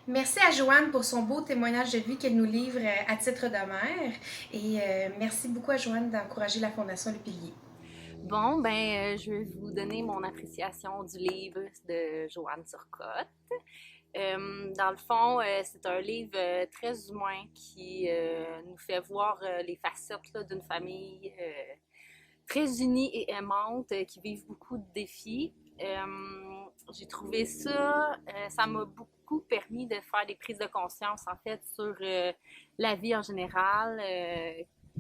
Merci à Joanne pour son beau témoignage de vie qu'elle nous livre à titre de mère. Et merci beaucoup à Joanne d'encourager la Fondation Le Pilier. Je vais vous donner mon appréciation du livre de Joanne Turcotte. Dans le fond, c'est un livre très humain qui nous fait voir les facettes d'une famille très unie et aimante qui vivent beaucoup de défis. J'ai trouvé ça m'a beaucoup permis de faire des prises de conscience en fait sur la vie en général.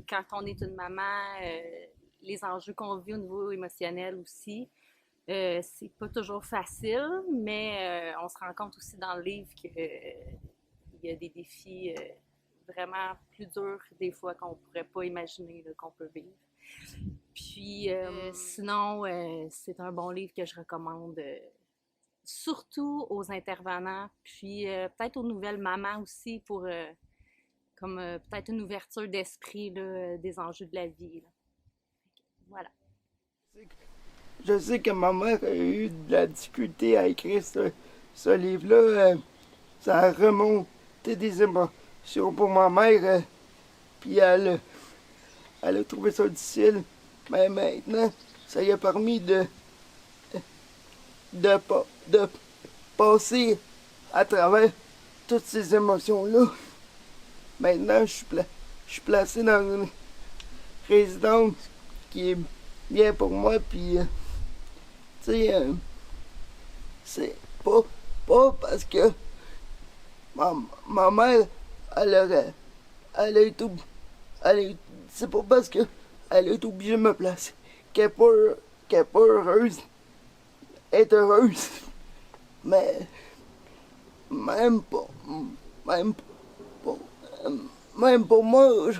Quand on est une maman, les enjeux qu'on vit au niveau émotionnel aussi. C'est pas toujours facile, mais on se rend compte aussi dans le livre qu'il y a des défis vraiment plus durs des fois qu'on pourrait pas imaginer qu'on peut vivre. Puis sinon, c'est un bon livre que je recommande surtout aux intervenants, puis peut-être aux nouvelles mamans aussi pour comme peut-être une ouverture d'esprit là, des enjeux de la vie. Là. Voilà. Je sais que ma mère a eu de la difficulté à écrire ce livre-là. Ça a remonté des émotions pour ma mère. Puis elle a trouvé ça difficile. Mais maintenant, ça lui a permis de passer à travers toutes ces émotions-là. Maintenant, je suis placé dans une résidence qui est bien pour moi. Puis, tu sais, c'est pas parce que ma mère, elle aurait, elle a été, c'est pas parce que elle est obligée de me placer qu'elle est pas heureuse, est heureuse. Mais même pas, même pas, même pour moi,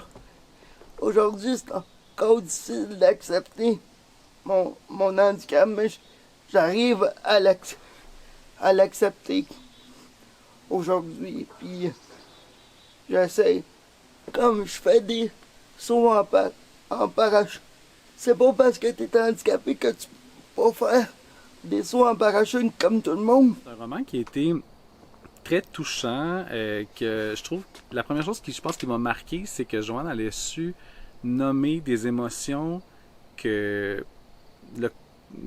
aujourd'hui, c'est encore difficile d'accepter mon handicap, mais j'arrive à l'accepter aujourd'hui. Puis j'essaie, comme je fais des sauts en parachute. C'est pas parce que tu es handicapé que tu peux pas faire des sauts en parachute comme tout le monde. C'est un roman qui a été très touchant, que je trouve, la première chose je pense qui m'a marqué, c'est que Joanne elle a su nommer des émotions que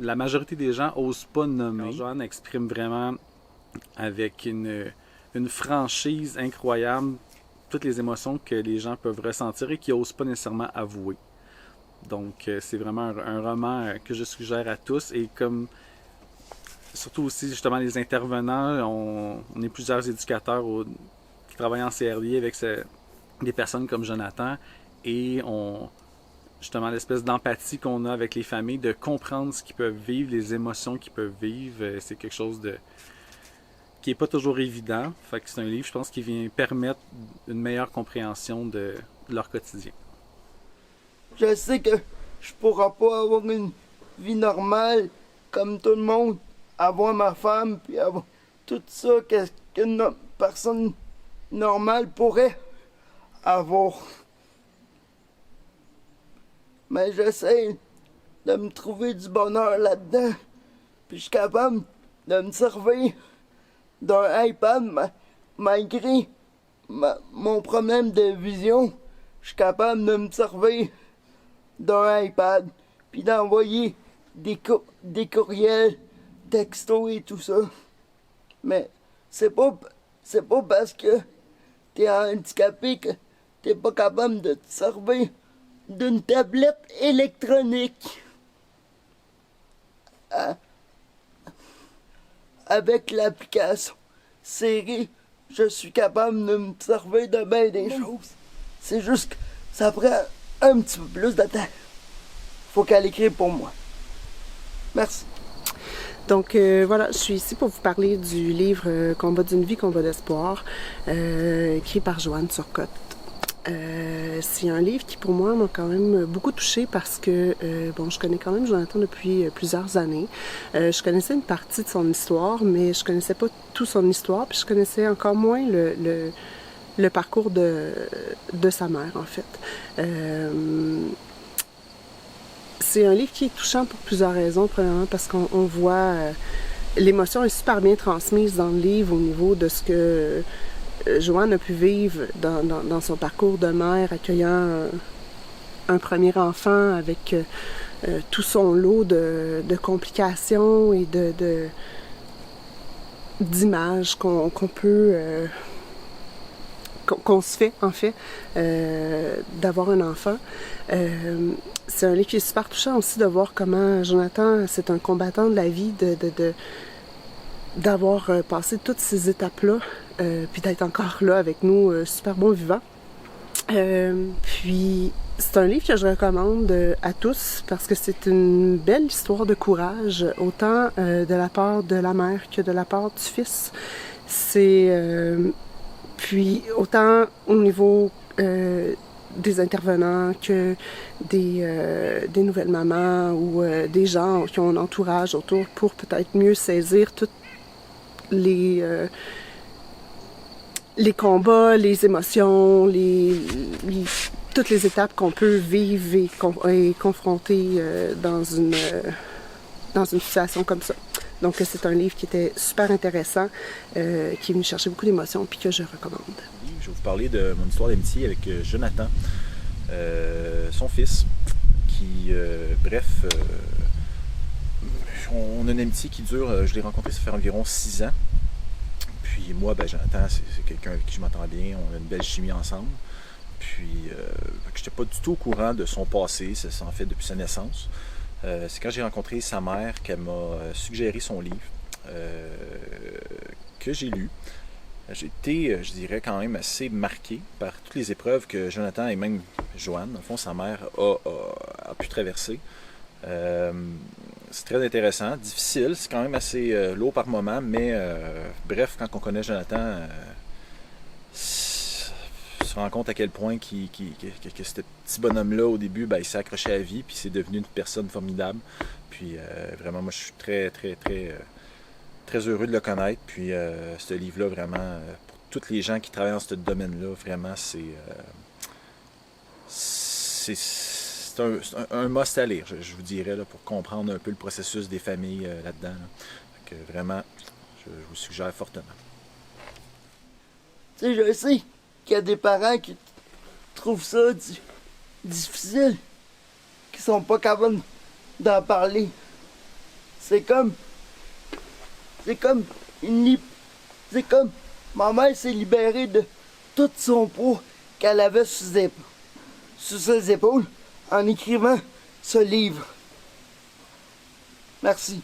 la majorité des gens osent pas nommer. Alors, Joanne exprime vraiment avec une franchise incroyable toutes les émotions que les gens peuvent ressentir et qu'ils n'osent pas nécessairement avouer. Donc, c'est vraiment un roman que je suggère à tous. Et comme, surtout aussi, justement, les intervenants, on est plusieurs éducateurs qui travaillent en CRD avec des personnes comme Jonathan. Et justement, l'espèce d'empathie qu'on a avec les familles, de comprendre ce qu'ils peuvent vivre, les émotions qu'ils peuvent vivre, c'est quelque chose qui n'est pas toujours évident. Fait que c'est un livre, je pense, qui vient permettre une meilleure compréhension de leur quotidien. Je sais que je pourrai pas avoir une vie normale comme tout le monde, avoir ma femme, puis avoir tout ça qu'une personne normale pourrait avoir. Mais j'essaie de me trouver du bonheur là-dedans, puis je suis capable de me servir d'un iPad malgré mon problème de vision. Je suis capable de me servir d'un iPad, puis d'envoyer des courriels, textos et tout ça. Mais c'est pas parce que t'es handicapé que t'es pas capable de te servir d'une tablette électronique. Avec l'application Siri, je suis capable de me servir de bien des choses. C'est juste que ça prend un petit peu plus de temps. Faut qu'elle écrive pour moi. Merci. Donc voilà, je suis ici pour vous parler du livre Combat d'une vie, combat d'espoir, écrit par Joanne Turcotte. C'est un livre qui pour moi m'a quand même beaucoup touchée parce que je connais quand même Jonathan depuis plusieurs années. Je connaissais une partie de son histoire, mais je connaissais pas toute son histoire, puis je connaissais encore moins le parcours de sa mère en fait. C'est un livre qui est touchant pour plusieurs raisons. Premièrement parce qu'on voit l'émotion est super bien transmise dans le livre au niveau de ce que Joanne a pu vivre dans son parcours de mère, accueillant un premier enfant avec tout son lot de complications et d'images qu'on peut... qu'on se fait, en fait, d'avoir un enfant. C'est un livre qui est super touchant aussi de voir comment Jonathan, c'est un combattant de la vie, d'avoir passé toutes ces étapes-là, puis d'être encore là avec nous, super bon vivant. Puis c'est un livre que je recommande à tous parce que c'est une belle histoire de courage, autant de la part de la mère que de la part du fils. Puis autant au niveau des intervenants que des nouvelles mamans ou des gens qui ont un entourage autour pour peut-être mieux saisir toutes les les émotions, toutes les étapes qu'on peut vivre et confronter dans une situation comme ça. Donc c'est un livre qui était super intéressant, qui est venu chercher beaucoup d'émotions puis que je recommande. Je vais vous parler de mon histoire d'amitié avec Jonathan, son fils, qui, on a une amitié qui dure, je l'ai rencontré ça fait environ 6 ans. Puis moi, Jonathan, c'est quelqu'un avec qui je m'entends bien, on a une belle chimie ensemble. Puis je n'étais pas du tout au courant de son passé, ça s'en fait depuis sa naissance. C'est quand j'ai rencontré sa mère qu'elle m'a suggéré son livre, que j'ai lu. J'ai été, je dirais, quand même assez marqué par toutes les épreuves que Jonathan et même Joanne, au fond, sa mère, a pu traverser. C'est très intéressant, difficile, c'est quand même assez lourd par moment, mais bref, quand on connaît Jonathan, on se rend compte à quel point que ce petit bonhomme-là, au début, il s'est accroché à la vie, puis c'est devenu une personne formidable. Puis vraiment, moi, je suis très, très, très, très heureux de le connaître. Puis ce livre-là, vraiment, pour tous les gens qui travaillent dans ce domaine-là, vraiment, c'est un must à lire, je vous dirais, là, pour comprendre un peu le processus des familles là-dedans. Là. Donc, vraiment, je vous suggère fortement. Tu sais, je sais qu'il y a des parents qui trouvent ça difficile, qui sont pas capables d'en parler. C'est comme ma mère s'est libérée de tout son poids qu'elle avait sur ses épaules en écrivant ce livre. Merci.